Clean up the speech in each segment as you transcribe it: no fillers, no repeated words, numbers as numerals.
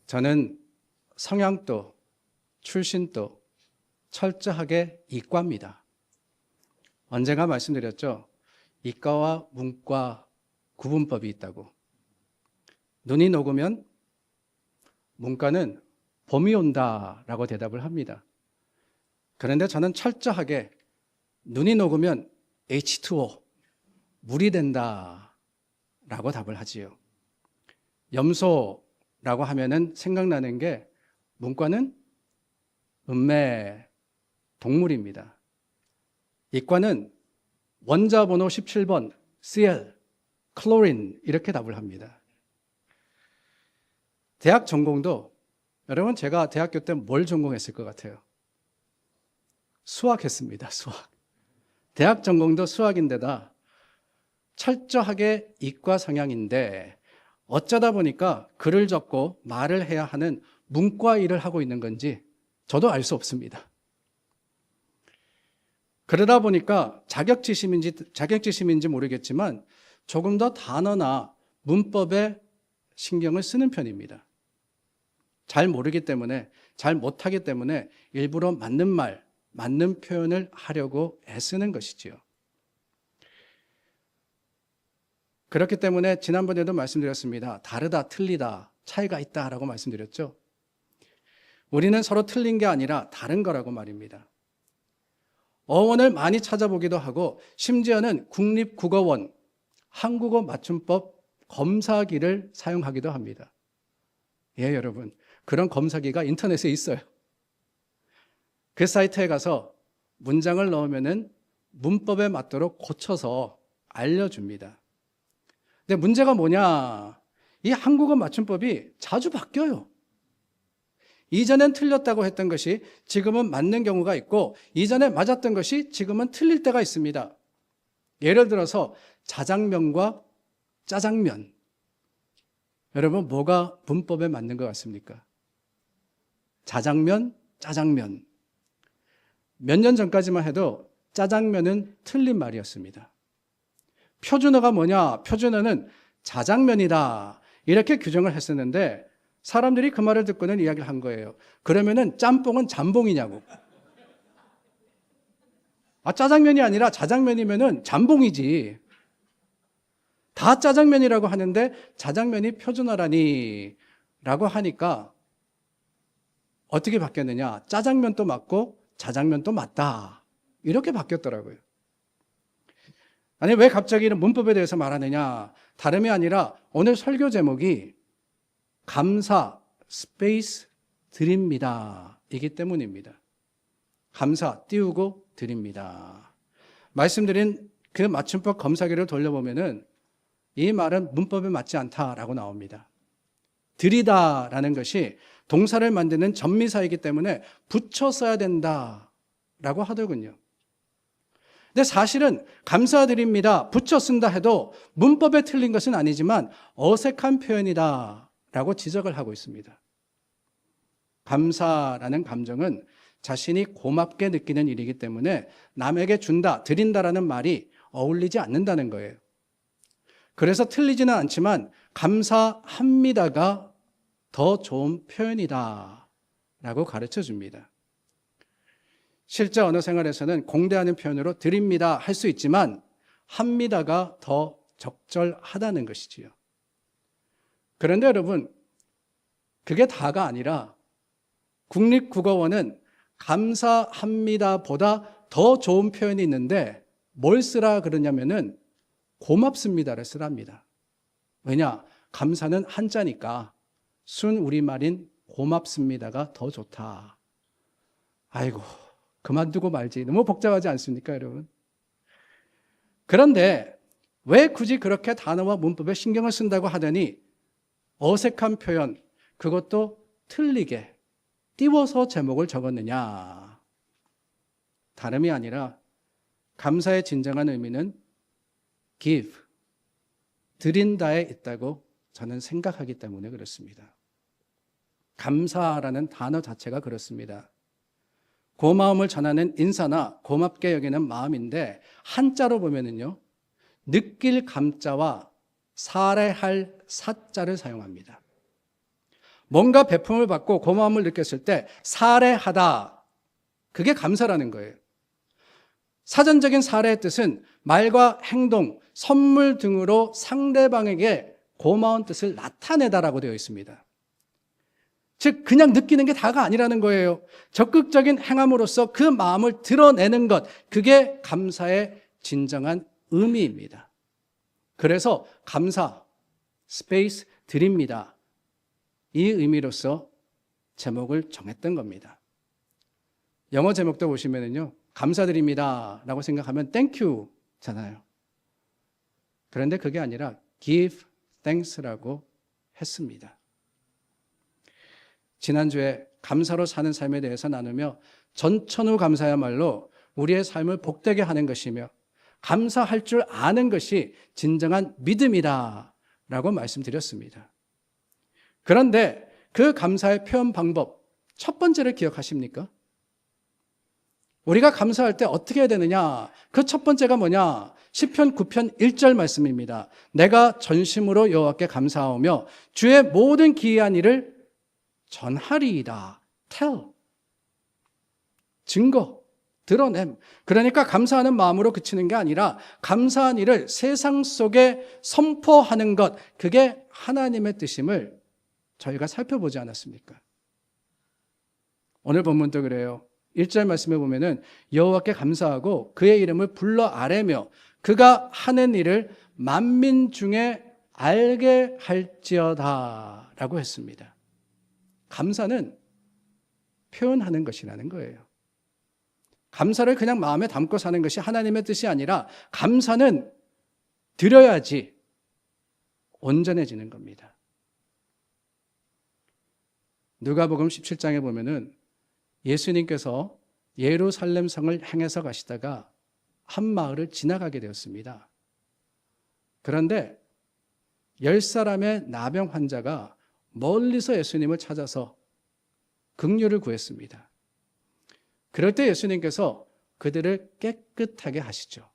저는 성향도 출신도 철저하게 이과입니다. 언젠가 말씀드렸죠. 이과와 문과 구분법이 있다고. 눈이 녹으면 문과는 봄이 온다라고 대답을 합니다. 그런데 저는 철저하게 눈이 녹으면 H2O, 물이 된다라고 답을 하지요. 염소라고 하면은 생각나는 게 문과는 음매, 동물입니다. 이과는 원자 번호 17번, Cl, 클로린 이렇게 답을 합니다. 대학 전공도 여러분 제가 대학교 때 뭘 전공했을 것 같아요? 수학했습니다. 수학. 대학 전공도 수학인데다 철저하게 이과 성향인데 어쩌다 보니까 글을 적고 말을 해야 하는 문과 일을 하고 있는 건지 저도 알 수 없습니다. 그러다 보니까 자격지심인지 모르겠지만 조금 더 단어나 문법에 신경을 쓰는 편입니다. 잘 모르기 때문에, 잘 못하기 때문에 일부러 맞는 말, 맞는 표현을 하려고 애쓰는 것이지요. 그렇기 때문에 지난번에도 말씀드렸습니다. 다르다, 틀리다, 차이가 있다라고 말씀드렸죠. 우리는 서로 틀린 게 아니라 다른 거라고 말입니다. 어원을 많이 찾아보기도 하고 심지어는 국립국어원 한국어 맞춤법 검사기를 사용하기도 합니다. 예, 여러분. 그런 검사기가 인터넷에 있어요. 그 사이트에 가서 문장을 넣으면은 문법에 맞도록 고쳐서 알려줍니다. 근데 문제가 뭐냐? 이 한국어 맞춤법이 자주 바뀌어요. 이전엔 틀렸다고 했던 것이 지금은 맞는 경우가 있고 이전에 맞았던 것이 지금은 틀릴 때가 있습니다. 예를 들어서 자장면과 짜장면. 여러분 뭐가 문법에 맞는 것 같습니까? 자장면, 짜장면. 몇 년 전까지만 해도 짜장면은 틀린 말이었습니다. 표준어가 뭐냐? 표준어는 자장면이다. 이렇게 규정을 했었는데 사람들이 그 말을 듣고는 이야기를 한 거예요. 그러면은 짬뽕은 잠봉이냐고. 짜장면이 아니라 자장면이면은 잠봉이지. 다 짜장면이라고 하는데 자장면이 표준어라니 라고 하니까 어떻게 바뀌었느냐. 짜장면도 맞고 자장면도 맞다. 이렇게 바뀌었더라고요. 아니 왜 갑자기 이런 문법에 대해서 말하느냐. 다름이 아니라 오늘 설교 제목이 감사 스페이스 드립니다 이기 때문입니다. 감사 띄우고 드립니다. 말씀드린 그 맞춤법 검사기를 돌려보면은 이 말은 문법에 맞지 않다라고 나옵니다. 드리다라는 것이 동사를 만드는 전미사이기 때문에 붙여 써야 된다라고 하더군요. 근데 사실은 감사드립니다 붙여 쓴다 해도 문법에 틀린 것은 아니지만 어색한 표현이다 라고 지적을 하고 있습니다. 감사라는 감정은 자신이 고맙게 느끼는 일이기 때문에 남에게 준다, 드린다라는 말이 어울리지 않는다는 거예요. 그래서 틀리지는 않지만 감사합니다가 더 좋은 표현이다 라고 가르쳐 줍니다. 실제 언어 생활에서는 공대하는 표현으로 드립니다 할 수 있지만 합니다가 더 적절하다는 것이지요. 그런데 여러분, 그게 다가 아니라 국립국어원은 감사합니다 보다 더 좋은 표현이 있는데 뭘 쓰라 그러냐면은 고맙습니다를 쓰랍니다. 왜냐? 감사는 한자니까 순 우리말인 고맙습니다가 더 좋다. 아이고, 그만두고 말지. 너무 복잡하지 않습니까, 여러분? 그런데 왜 굳이 그렇게 단어와 문법에 신경을 쓴다고 하더니 어색한 표현, 그것도 틀리게 띄워서 제목을 적었느냐? 다름이 아니라 감사의 진정한 의미는 give, 드린다에 있다고 저는 생각하기 때문에 그렇습니다. 감사라는 단어 자체가 그렇습니다. 고마움을 전하는 인사나 고맙게 여기는 마음인데 한자로 보면은요, 느낄 감자와 살해할 사자를 사용합니다. 뭔가 베품을 받고 고마움을 느꼈을 때 사례하다. 그게 감사라는 거예요. 사전적인 사례의 뜻은 말과 행동, 선물 등으로 상대방에게 고마운 뜻을 나타내다라고 되어 있습니다. 즉 그냥 느끼는 게 다가 아니라는 거예요. 적극적인 행함으로써 그 마음을 드러내는 것, 그게 감사의 진정한 의미입니다. 그래서 감사, 스페이스 드립니다. 이 의미로서 제목을 정했던 겁니다. 영어 제목도 보시면은요, 감사드립니다 라고 생각하면 thank you 잖아요. 그런데 그게 아니라 give thanks라고 했습니다. 지난주에 감사로 사는 삶에 대해서 나누며 전천후 감사야말로 우리의 삶을 복되게 하는 것이며 감사할 줄 아는 것이 진정한 믿음이다 라고 말씀드렸습니다. 그런데 그 감사의 표현 방법, 첫 번째를 기억하십니까? 우리가 감사할 때 어떻게 해야 되느냐? 그 첫 번째가 뭐냐? 시편 9편 1절 말씀입니다. 내가 전심으로 여호와께 감사하오며 주의 모든 기이한 일을 전하리이다. tell. 증거, 드러냄. 그러니까 감사하는 마음으로 그치는 게 아니라 감사한 일을 세상 속에 선포하는 것, 그게 하나님의 뜻임을 저희가 살펴보지 않았습니까? 오늘 본문도 그래요. 1절 말씀에 보면은 여호와께 감사하고 그의 이름을 불러 아뢰며 그가 하는 일을 만민 중에 알게 할지어다 라고 했습니다. 감사는 표현하는 것이라는 거예요. 감사를 그냥 마음에 담고 사는 것이 하나님의 뜻이 아니라 감사는 드려야지 온전해지는 겁니다. 누가복음 17장에 보면은 예수님께서 예루살렘 성을 향해서 가시다가 한 마을을 지나가게 되었습니다. 그런데 10사람의 나병 환자가 멀리서 예수님을 찾아서 긍휼을 구했습니다. 그럴 때 예수님께서 그들을 깨끗하게 하시죠.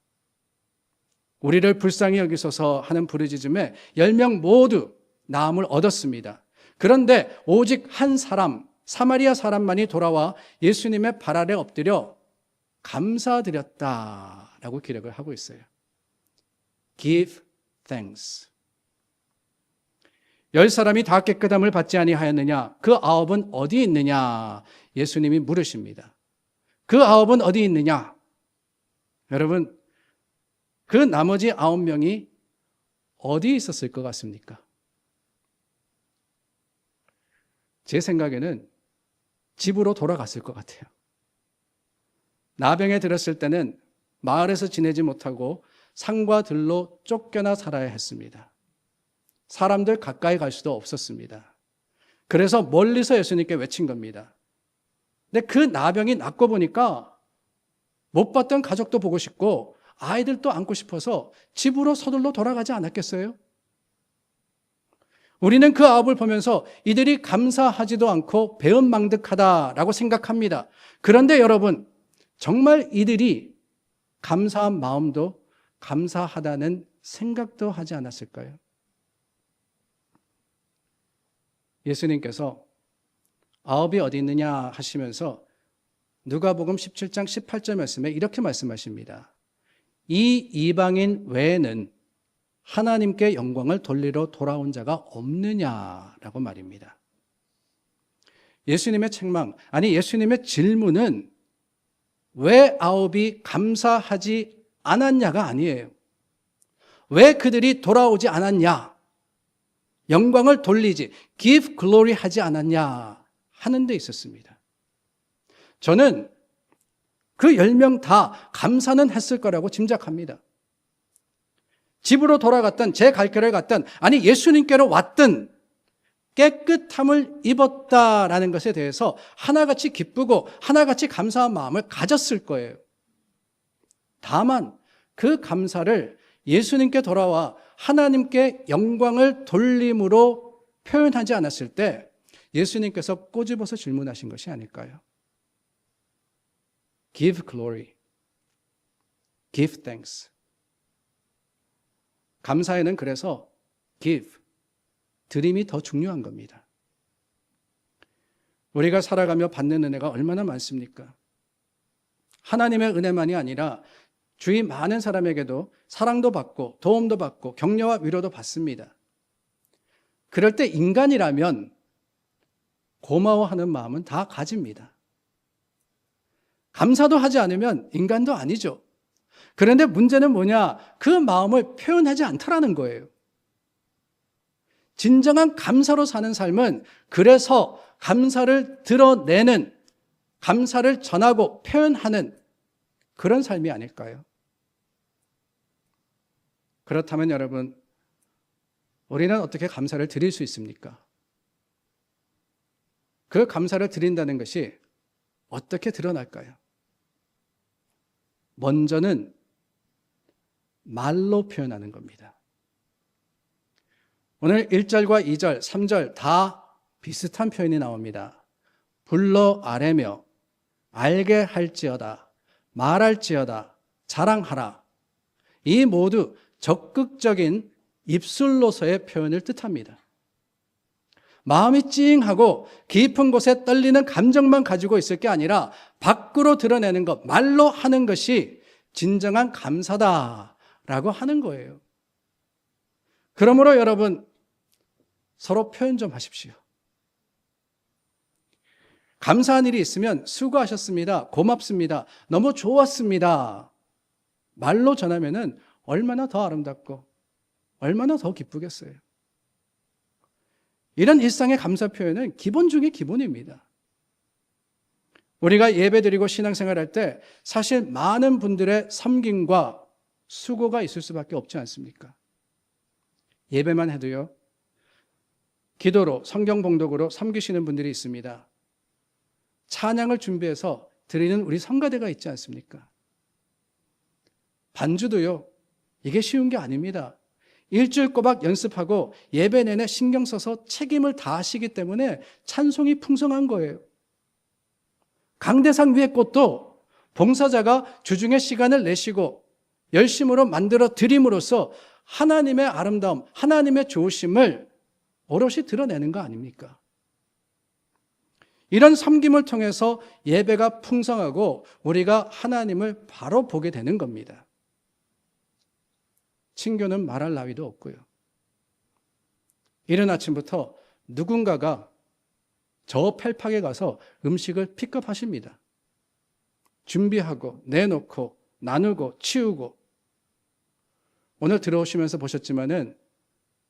우리를 불쌍히 여기소서 하는 부르짖음에 10명 모두 나음을 얻었습니다. 그런데 오직 한 사람, 사마리아 사람만이 돌아와 예수님의 발 아래 엎드려 감사드렸다라고 기록을 하고 있어요. Give thanks. 10사람이 다 깨끗함을 받지 아니하였느냐? 그 9은 어디 있느냐? 예수님이 물으십니다. 그 9은 어디 있느냐? 여러분, 그 나머지 9명이 어디 있었을 것 같습니까? 제 생각에는 집으로 돌아갔을 것 같아요. 나병에 들었을 때는 마을에서 지내지 못하고 산과 들로 쫓겨나 살아야 했습니다. 사람들 가까이 갈 수도 없었습니다. 그래서 멀리서 예수님께 외친 겁니다. 근데 그 나병이 낫고 보니까 못 봤던 가족도 보고 싶고 아이들도 안고 싶어서 집으로 서둘러 돌아가지 않았겠어요? 우리는 그 9을 보면서 이들이 감사하지도 않고 배은망덕하다라고 생각합니다. 그런데 여러분, 정말 이들이 감사한 마음도 감사하다는 생각도 하지 않았을까요? 예수님께서 9이 어디 있느냐 하시면서 누가복음 17장 18절 말씀에 이렇게 말씀하십니다. 이 이방인 외에는 하나님께 영광을 돌리러 돌아온 자가 없느냐라고 말입니다. 예수님의 책망, 아니 예수님의 질문은 왜 9이 감사하지 않았냐가 아니에요. 왜 그들이 돌아오지 않았냐? 영광을 돌리지, give glory 하지 않았냐 하는 데 있었습니다. 저는 그 10명 다 감사는 했을 거라고 짐작합니다. 집으로 돌아갔든 제 갈 길을 갔든 아니 예수님께로 왔든 깨끗함을 입었다라는 것에 대해서 하나같이 기쁘고 하나같이 감사한 마음을 가졌을 거예요. 다만 그 감사를 예수님께 돌아와 하나님께 영광을 돌림으로 표현하지 않았을 때 예수님께서 꼬집어서 질문하신 것이 아닐까요? Give glory. Give thanks. 감사에는 그래서 give, 드림이 더 중요한 겁니다. 우리가 살아가며 받는 은혜가 얼마나 많습니까? 하나님의 은혜만이 아니라 주위 많은 사람에게도 사랑도 받고 도움도 받고 격려와 위로도 받습니다. 그럴 때 인간이라면 고마워하는 마음은 다 가집니다. 감사도 하지 않으면 인간도 아니죠. 그런데 문제는 뭐냐? 그 마음을 표현하지 않더라는 거예요. 진정한 감사로 사는 삶은 그래서 감사를 드러내는, 감사를 전하고 표현하는 그런 삶이 아닐까요? 그렇다면 여러분, 우리는 어떻게 감사를 드릴 수 있습니까? 그 감사를 드린다는 것이 어떻게 드러날까요? 먼저는 말로 표현하는 겁니다. 오늘 1절과 2절, 3절 다 비슷한 표현이 나옵니다. 불러 아뢰며 알게 할지어다, 말할지어다, 자랑하라. 이 모두 적극적인 입술로서의 표현을 뜻합니다. 마음이 찡하고 깊은 곳에 떨리는 감정만 가지고 있을 게 아니라 밖으로 드러내는 것, 말로 하는 것이 진정한 감사다라고 하는 거예요. 그러므로 여러분, 서로 표현 좀 하십시오. 감사한 일이 있으면 수고하셨습니다. 고맙습니다. 너무 좋았습니다. 말로 전하면은 얼마나 더 아름답고 얼마나 더 기쁘겠어요. 이런 일상의 감사 표현은 기본 중의 기본입니다. 우리가 예배드리고 신앙생활할 때 사실 많은 분들의 섬김과 수고가 있을 수밖에 없지 않습니까? 예배만 해도요, 기도로, 성경 봉독으로 섬기시는 분들이 있습니다. 찬양을 준비해서 드리는 우리 성가대가 있지 않습니까? 반주도요, 이게 쉬운 게 아닙니다. 일주일 꼬박 연습하고 예배 내내 신경 써서 책임을 다하시기 때문에 찬송이 풍성한 거예요. 강대상 위의 꽃도 봉사자가 주중에 시간을 내시고 열심으로 만들어 드림으로써 하나님의 아름다움, 하나님의 좋으심을 오롯이 드러내는 거 아닙니까? 이런 섬김을 통해서 예배가 풍성하고 우리가 하나님을 바로 보게 되는 겁니다. 친교는 말할 나위도 없고요. 이른 아침부터 누군가가 저 펠팍에 가서 음식을 픽업하십니다. 준비하고 내놓고 나누고 치우고, 오늘 들어오시면서 보셨지만은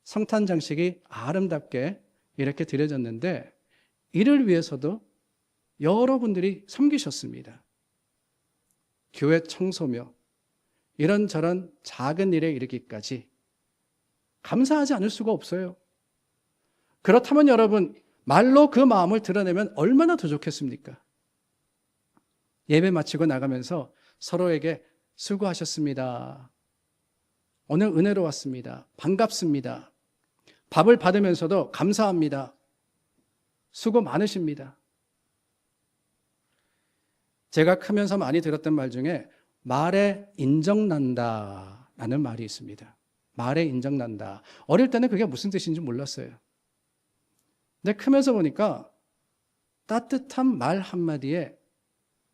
성탄 장식이 아름답게 이렇게 드려졌는데 이를 위해서도 여러분들이 섬기셨습니다. 교회 청소며 이런저런 작은 일에 이르기까지 감사하지 않을 수가 없어요. 그렇다면 여러분, 말로 그 마음을 드러내면 얼마나 더 좋겠습니까? 예배 마치고 나가면서 서로에게 수고하셨습니다. 오늘 은혜로웠습니다. 반갑습니다. 밥을 받으면서도 감사합니다. 수고 많으십니다. 제가 크면서 많이 들었던 말 중에 말에 인정난다 라는 말이 있습니다. 말에 인정난다. 어릴 때는 그게 무슨 뜻인지 몰랐어요. 근데 크면서 보니까 따뜻한 말 한마디에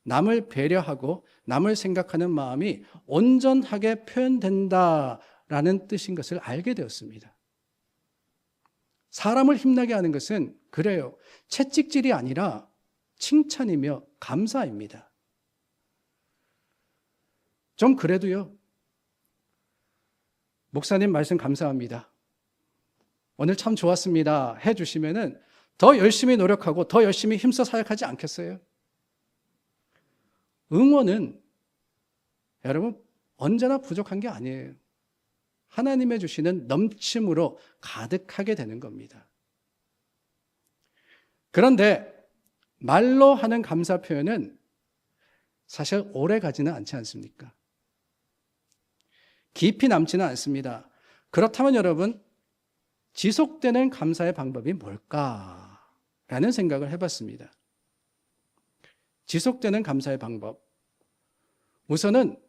남을 배려하고 남을 생각하는 마음이 온전하게 표현된다라는 뜻인 것을 알게 되었습니다. 사람을 힘나게 하는 것은 그래요. 채찍질이 아니라 칭찬이며 감사입니다. 좀 그래도요, 목사님 말씀 감사합니다. 오늘 참 좋았습니다. 해주시면은 더 열심히 노력하고 더 열심히 힘써 사역하지 않겠어요? 응원은 여러분 언제나 부족한 게 아니에요. 하나님의 주시는 넘침으로 가득하게 되는 겁니다. 그런데 말로 하는 감사 표현은 사실 오래 가지는 않지 않습니까? 깊이 남지는 않습니다. 그렇다면 여러분, 지속되는 감사의 방법이 뭘까라는 생각을 해봤습니다. 지속되는 감사의 방법, 우선은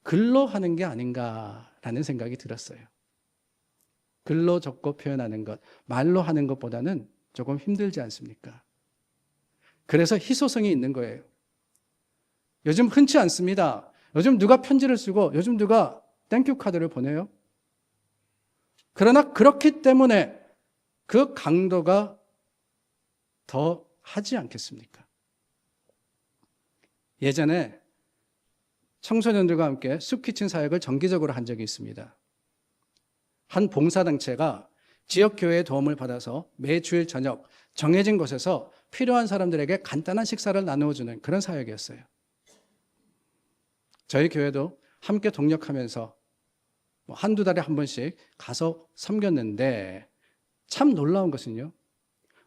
글로 하는 게 아닌가라는 생각이 들었어요. 글로 적고 표현하는 것, 말로 하는 것보다는 조금 힘들지 않습니까? 그래서 희소성이 있는 거예요. 요즘 흔치 않습니다. 요즘 누가 편지를 쓰고 요즘 누가 땡큐 카드를 보내요? 그러나 그렇기 때문에 그 강도가 더 하지 않겠습니까? 예전에 청소년들과 함께 숲키친 사역을 정기적으로 한 적이 있습니다. 한 봉사단체가 지역교회의 도움을 받아서 매주일 저녁 정해진 곳에서 필요한 사람들에게 간단한 식사를 나누어주는 그런 사역이었어요. 저희 교회도 함께 동력하면서 한두 달에 한 번씩 가서 섬겼는데 참 놀라운 것은요,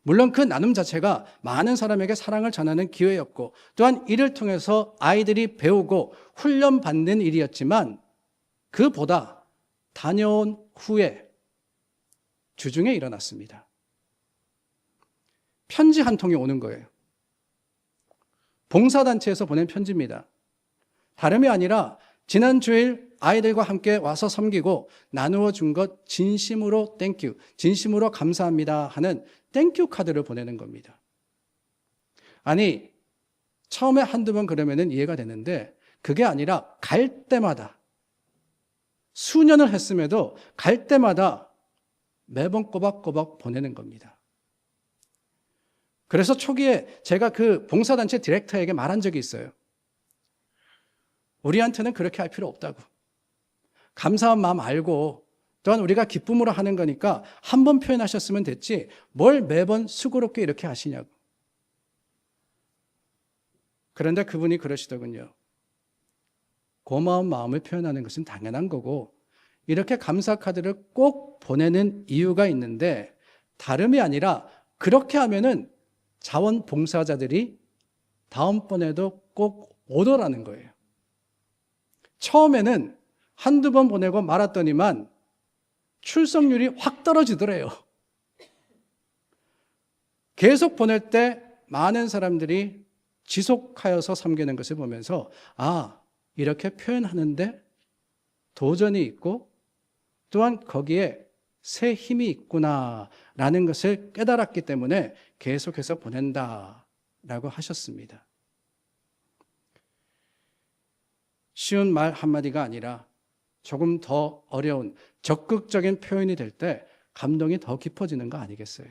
물론 그 나눔 자체가 많은 사람에게 사랑을 전하는 기회였고 또한 이를 통해서 아이들이 배우고 훈련받는 일이었지만 그보다 다녀온 후에 주중에 일어났습니다. 편지 한 통이 오는 거예요. 봉사단체에서 보낸 편지입니다. 다름이 아니라 지난 주일 아이들과 함께 와서 섬기고 나누어 준 것 진심으로 땡큐, 진심으로 감사합니다 하는 땡큐 카드를 보내는 겁니다. 아니, 처음에 한두 번 그러면은 이해가 되는데 그게 아니라 갈 때마다 수년을 했음에도 갈 때마다 매번 꼬박꼬박 보내는 겁니다. 그래서 초기에 제가 그 봉사단체 디렉터에게 말한 적이 있어요. 우리한테는 그렇게 할 필요 없다고. 감사한 마음 알고 또한 우리가 기쁨으로 하는 거니까 한 번 표현하셨으면 됐지 뭘 매번 수고롭게 이렇게 하시냐고. 그런데 그분이 그러시더군요. 고마운 마음을 표현하는 것은 당연한 거고 이렇게 감사 카드를 꼭 보내는 이유가 있는데 다름이 아니라 그렇게 하면은 자원봉사자들이 다음번에도 꼭 오더라는 거예요. 처음에는 한두 번 보내고 말았더니만 출석률이 확 떨어지더래요. 계속 보낼 때 많은 사람들이 지속하여서 섬기는 것을 보면서 아, 이렇게 표현하는데 도전이 있고 또한 거기에 새 힘이 있구나라는 것을 깨달았기 때문에 계속해서 보낸다라고 하셨습니다. 쉬운 말 한마디가 아니라 조금 더 어려운 적극적인 표현이 될 때 감동이 더 깊어지는 거 아니겠어요?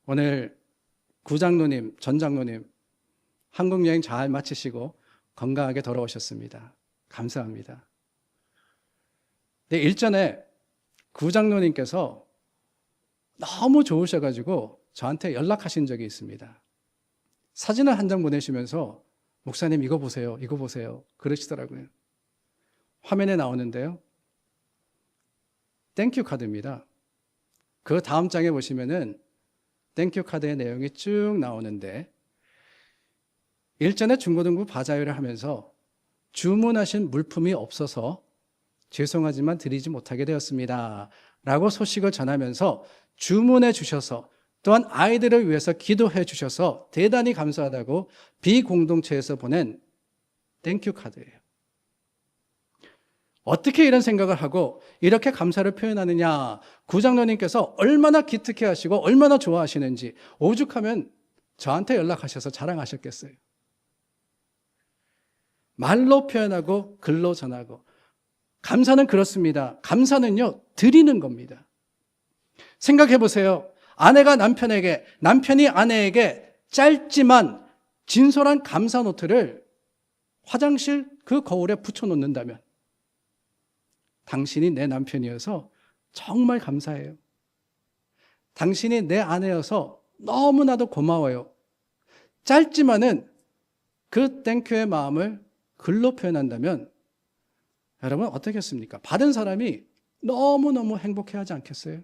오늘 구장로님, 전장로님 한국 여행 잘 마치시고 건강하게 돌아오셨습니다. 감사합니다. 네, 일전에 구장로님께서 너무 좋으셔가지고 저한테 연락하신 적이 있습니다. 사진을 한 장 보내시면서 목사님 이거 보세요, 이거 보세요 그러시더라고요. 화면에 나오는데요. 땡큐 카드입니다. 그 다음 장에 보시면은 땡큐 카드의 내용이 쭉 나오는데 일전에 중고등부 바자회를 하면서 주문하신 물품이 없어서 죄송하지만 드리지 못하게 되었습니다 라고 소식을 전하면서 주문해 주셔서 또한 아이들을 위해서 기도해 주셔서 대단히 감사하다고 비공동체에서 보낸 땡큐 카드예요. 어떻게 이런 생각을 하고 이렇게 감사를 표현하느냐, 구장로님께서 얼마나 기특해 하시고 얼마나 좋아하시는지 오죽하면 저한테 연락하셔서 자랑하셨겠어요. 말로 표현하고 글로 전하고 감사는 그렇습니다. 감사는요, 드리는 겁니다. 생각해 보세요. 아내가 남편에게, 남편이 아내에게 짧지만 진솔한 감사 노트를 화장실 그 거울에 붙여놓는다면 당신이 내 남편이어서 정말 감사해요. 당신이 내 아내여서 너무나도 고마워요. 짧지만은 그 땡큐의 마음을 글로 표현한다면 여러분 어떻겠습니까? 받은 사람이 너무너무 행복해하지 않겠어요?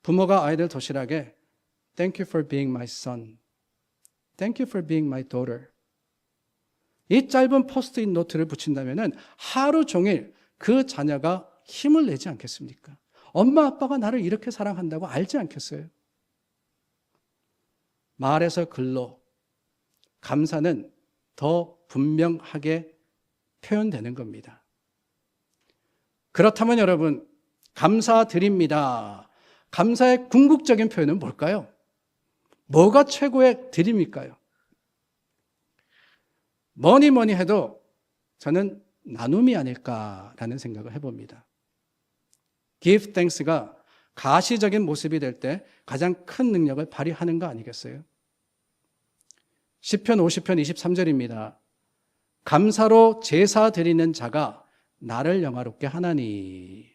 부모가 아이들 도시락에 Thank you for being my son. Thank you for being my daughter. 이 짧은 포스트잇 노트를 붙인다면 하루 종일 그 자녀가 힘을 내지 않겠습니까? 엄마 아빠가 나를 이렇게 사랑한다고 알지 않겠어요? 말에서 글로 감사는 더 분명하게 표현되는 겁니다. 그렇다면 여러분, 감사드립니다. 감사의 궁극적인 표현은 뭘까요? 뭐가 최고의 드림일까요? 뭐니 해도 저는 나눔이 아닐까라는 생각을 해봅니다. Give thanks가 가시적인 모습이 될 때 가장 큰 능력을 발휘하는 거 아니겠어요? 시편 50편 23절입니다. 감사로 제사 드리는 자가 나를 영화롭게 하나니.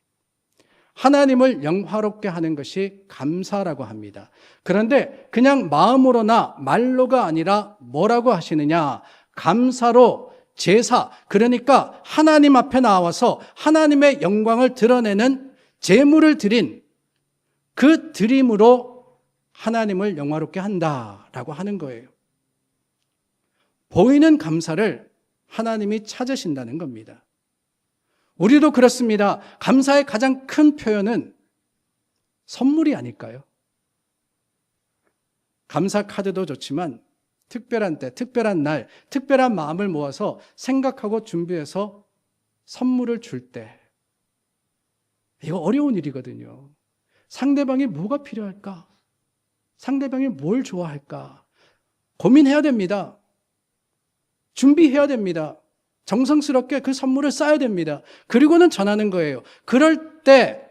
하나님을 영화롭게 하는 것이 감사라고 합니다. 그런데 그냥 마음으로나 말로가 아니라 뭐라고 하시느냐? 감사로 제사, 그러니까 하나님 앞에 나와서 하나님의 영광을 드러내는 제물을 드린 그 드림으로 하나님을 영화롭게 한다라고 하는 거예요. 보이는 감사를 하나님이 찾으신다는 겁니다. 우리도 그렇습니다. 감사의 가장 큰 표현은 선물이 아닐까요? 감사 카드도 좋지만 특별한 때, 특별한 날, 특별한 마음을 모아서 생각하고 준비해서 선물을 줄 때, 이거 어려운 일이거든요. 상대방이 뭐가 필요할까? 상대방이 뭘 좋아할까? 고민해야 됩니다. 준비해야 됩니다. 정성스럽게 그 선물을 쌓아야 됩니다. 그리고는 전하는 거예요. 그럴 때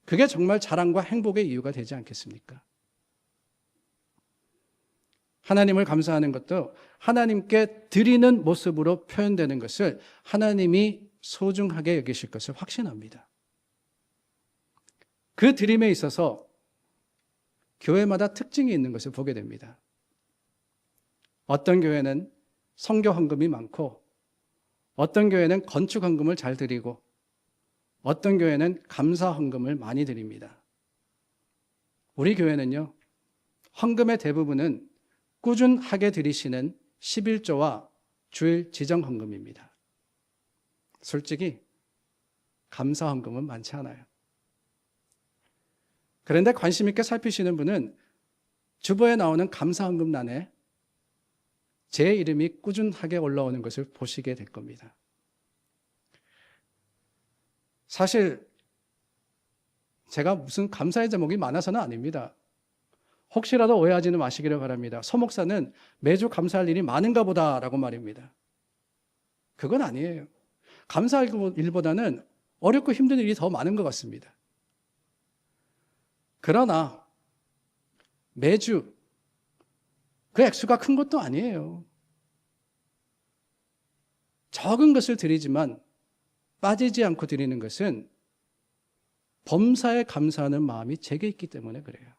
그게 정말 자랑과 행복의 이유가 되지 않겠습니까? 하나님을 감사하는 것도 하나님께 드리는 모습으로 표현되는 것을 하나님이 소중하게 여기실 것을 확신합니다. 그 드림에 있어서 교회마다 특징이 있는 것을 보게 됩니다. 어떤 교회는 선교 헌금이 많고, 어떤 교회는 건축 헌금을 잘 드리고, 어떤 교회는 감사 헌금을 많이 드립니다. 우리 교회는요, 헌금의 대부분은 꾸준하게 드리시는 11조와 주일 지정 헌금입니다. 솔직히 감사 헌금은 많지 않아요. 그런데 관심 있게 살피시는 분은 주보에 나오는 감사 헌금란에 제 이름이 꾸준하게 올라오는 것을 보시게 될 겁니다. 사실 제가 무슨 감사의 제목이 많아서는 아닙니다. 혹시라도 오해하지는 마시기를 바랍니다. 서 목사는 매주 감사할 일이 많은가 보다라고 말입니다. 그건 아니에요. 감사할 일보다는 어렵고 힘든 일이 더 많은 것 같습니다. 그러나 매주 그 액수가 큰 것도 아니에요. 적은 것을 드리지만 빠지지 않고 드리는 것은 범사에 감사하는 마음이 제게 있기 때문에 그래요.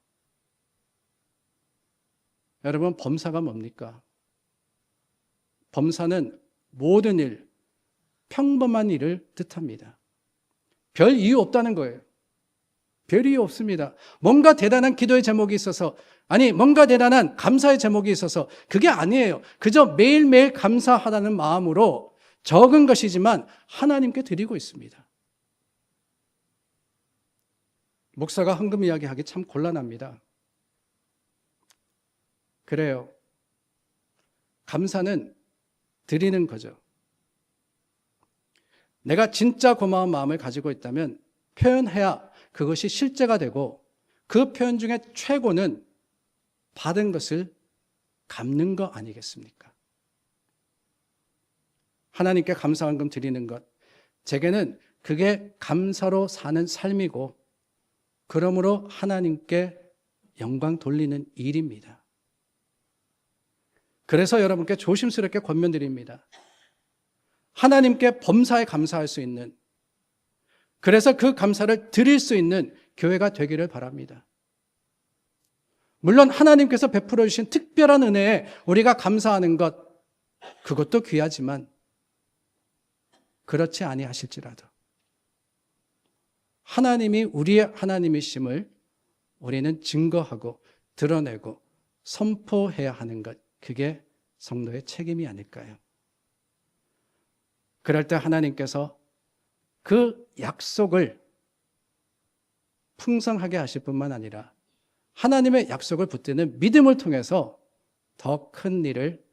여러분, 범사가 뭡니까? 범사는 모든 일, 평범한 일을 뜻합니다. 별 이유 없다는 거예요. 별 이유 없습니다. 뭔가 대단한 기도의 제목이 있어서, 아니 뭔가 대단한 감사의 제목이 있어서 그게 아니에요. 그저 매일매일 감사하다는 마음으로 적은 것이지만 하나님께 드리고 있습니다. 목사가 헌금 이야기하기 참 곤란합니다. 그래요. 감사는 드리는 거죠. 내가 진짜 고마운 마음을 가지고 있다면 표현해야 그것이 실제가 되고, 그 표현 중에 최고는 받은 것을 갚는 거 아니겠습니까? 하나님께 감사 헌금 드리는 것, 제게는 그게 감사로 사는 삶이고, 그러므로 하나님께 영광 돌리는 일입니다. 그래서 여러분께 조심스럽게 권면드립니다. 하나님께 범사에 감사할 수 있는, 그래서 그 감사를 드릴 수 있는 교회가 되기를 바랍니다. 물론 하나님께서 베풀어 주신 특별한 은혜에 우리가 감사하는 것, 그것도 귀하지만 그렇지 아니하실지라도 하나님이 우리의 하나님이심을 우리는 증거하고 드러내고 선포해야 하는 것, 그게 성도의 책임이 아닐까요? 그럴 때 하나님께서 그 약속을 풍성하게 하실 뿐만 아니라 하나님의 약속을 붙드는 믿음을 통해서 더 큰 일을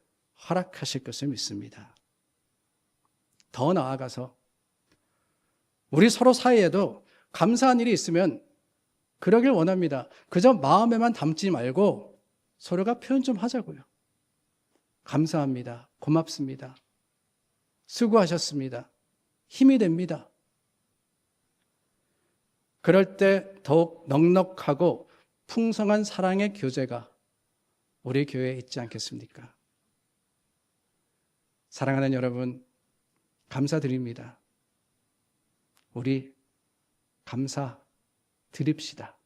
허락하실 것을 믿습니다. 더 나아가서 우리 서로 사이에도 감사한 일이 있으면 그러길 원합니다. 그저 마음에만 담지 말고 서로가 표현 좀 하자고요. 감사합니다. 고맙습니다. 수고하셨습니다. 힘이 됩니다. 그럴 때 더욱 넉넉하고 풍성한 사랑의 교제가 우리 교회에 있지 않겠습니까? 사랑하는 여러분, 감사드립니다. 우리 감사 드립시다.